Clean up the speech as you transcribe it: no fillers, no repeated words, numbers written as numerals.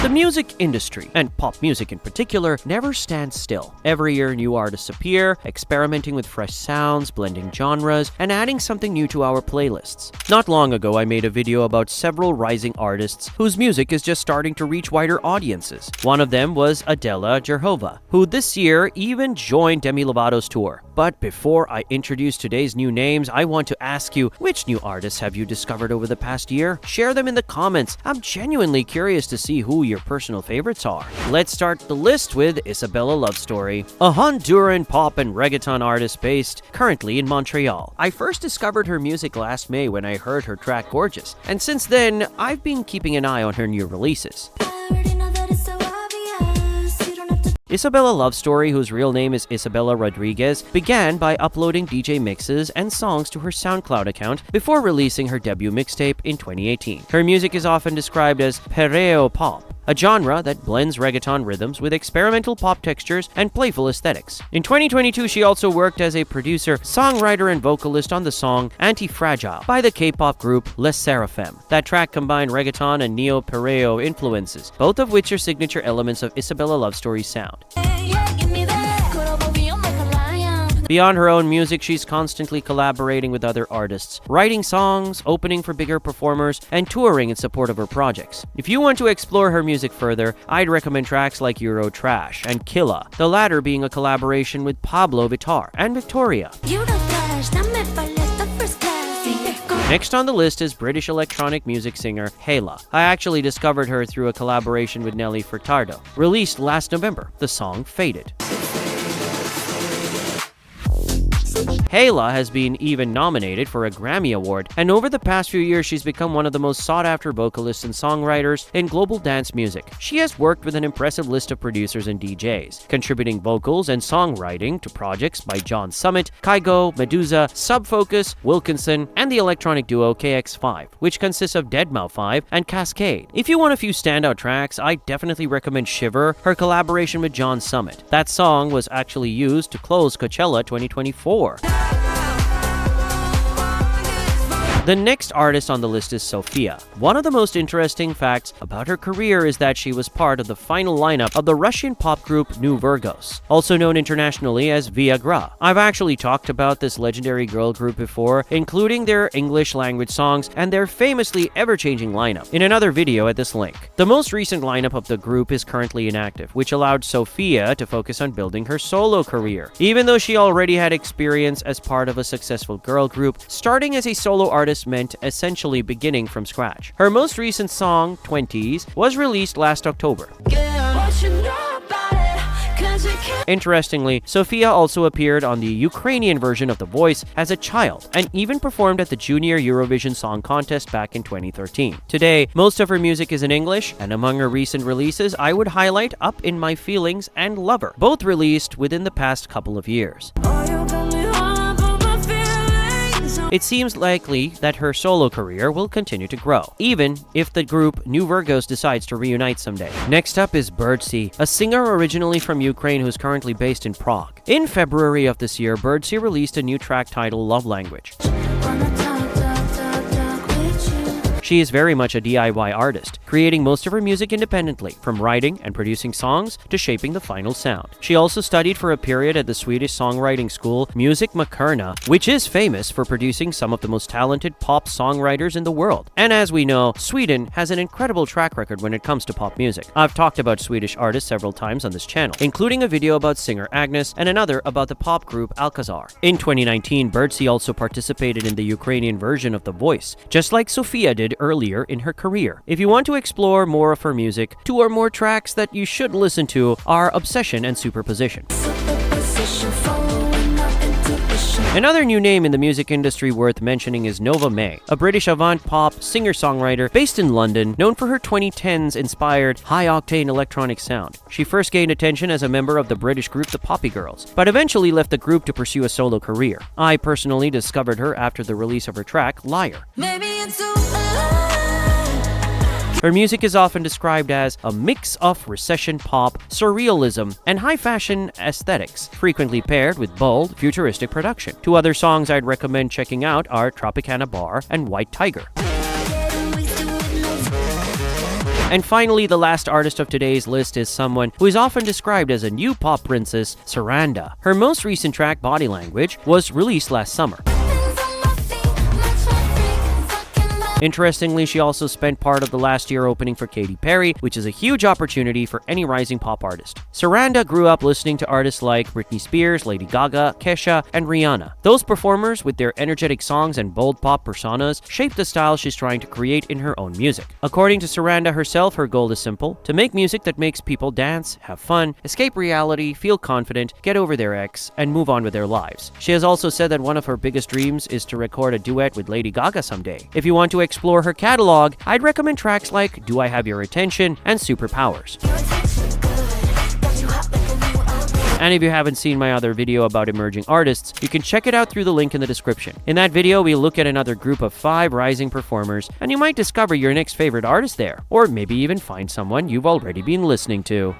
The music industry, and pop music in particular, never stands still. Every year new artists appear, experimenting with fresh sounds, blending genres, and adding something new to our playlists. Not long ago, I made a video about several rising artists whose music is just starting to reach wider audiences. One of them was Adela Jehovah, who this year even joined Demi Lovato's tour. But before I introduce today's new names, I want to ask you, which new artists have you discovered over the past year? Share them in the comments. I'm genuinely curious to see who your personal favorites are. Let's start the list with Isabella Love Story, a Honduran pop and reggaeton artist based currently in Montreal. I first discovered her music last May when I heard her track Gorgeous, and since then, I've been keeping an eye on her new releases. Isabella Love Story, whose real name is Isabella Rodriguez, began by uploading DJ mixes and songs to her SoundCloud account before releasing her debut mixtape in 2018. Her music is often described as perreo pop, a genre that blends reggaeton rhythms with experimental pop textures and playful aesthetics. In 2022, she also worked as a producer, songwriter, and vocalist on the song Anti-Fragile by the K-pop group Les Seraphim. That track combined reggaeton and neo-perreo influences, both of which are signature elements of Isabella Love Story's sound. Beyond her own music, she's constantly collaborating with other artists, writing songs, opening for bigger performers, and touring in support of her projects. If you want to explore her music further, I'd recommend tracks like Euro Trash and Killa, the latter being a collaboration with Pablo Vittar and Victoria. Next on the list is British electronic music singer Hayla. I actually discovered her through a collaboration with Nelly Furtado, released last November. The song Faded. Hayla has been even nominated for a Grammy Award, and over the past few years she's become one of the most sought-after vocalists and songwriters in global dance music. She has worked with an impressive list of producers and DJs, contributing vocals and songwriting to projects by John Summit, Kygo, Medusa, Subfocus, Wilkinson, and the electronic duo KX5, which consists of deadmau5 and Cascade. If you want a few standout tracks, I definitely recommend Shiver, her collaboration with John Summit. That song was actually used to close Coachella 2024. The next artist on the list is Sophia. One of the most interesting facts about her career is that she was part of the final lineup of the Russian pop group New Virgos, also known internationally as Viagra. I've actually talked about this legendary girl group before, including their English language songs and their famously ever-changing lineup, in another video at this link. The most recent lineup of the group is currently inactive, which allowed Sophia to focus on building her solo career. Even though she already had experience as part of a successful girl group, starting as a solo artist meant essentially beginning from scratch. Her most recent song, 20s, was released last October. Interestingly, Sophia also appeared on the Ukrainian version of The Voice as a child and even performed at the Junior Eurovision Song Contest back in 2013. Today, most of her music is in English, and among her recent releases, I would highlight Up in My Feelings and Lover, both released within the past couple of years. It seems likely that her solo career will continue to grow, even if the group New Virgos decides to reunite someday. Next up is Birdsea, a singer originally from Ukraine who's currently based in Prague. In February of this year, Birdsea released a new track titled Love Language. She is very much a DIY artist, creating most of her music independently, from writing and producing songs to shaping the final sound. She also studied for a period at the Swedish songwriting school Music Makerna, which is famous for producing some of the most talented pop songwriters in the world. And as we know, Sweden has an incredible track record when it comes to pop music. I've talked about Swedish artists several times on this channel, including a video about singer Agnes and another about the pop group Alcazar. In 2019, Birdsea also participated in the Ukrainian version of The Voice, just like Sophia did earlier in her career. If you want to explore more of her music, two or more tracks that you should listen to are Obsession and Superposition. Another new name in the music industry worth mentioning is Nova May, a British avant-pop singer-songwriter based in London, known for her 2010s-inspired high-octane electronic sound. She first gained attention as a member of the British group The Poppy Girls, but eventually left the group to pursue a solo career. I personally discovered her after the release of her track, Liar. Her music is often described as a mix of recession pop, surrealism, and high-fashion aesthetics, frequently paired with bold, futuristic production. Two other songs I'd recommend checking out are Tropicana Bar and White Tiger. And finally, the last artist of today's list is someone who is often described as a new pop princess, Saranda. Her most recent track, Body Language, was released last summer. Interestingly, she also spent part of the last year opening for Katy Perry, which is a huge opportunity for any rising pop artist. Saranda grew up listening to artists like Britney Spears, Lady Gaga, Kesha, and Rihanna. Those performers, with their energetic songs and bold pop personas, shaped the style she's trying to create in her own music. According to Saranda herself, her goal is simple: to make music that makes people dance, have fun, escape reality, feel confident, get over their ex, and move on with their lives. She has also said that one of her biggest dreams is to record a duet with Lady Gaga someday. If you want to explore her catalog, I'd recommend tracks like Do I Have Your Attention and Superpowers. And if you haven't seen my other video about emerging artists, you can check it out through the link in the description. In that video, we look at another group of 5 rising performers, and you might discover your next favorite artist there, or maybe even find someone you've already been listening to.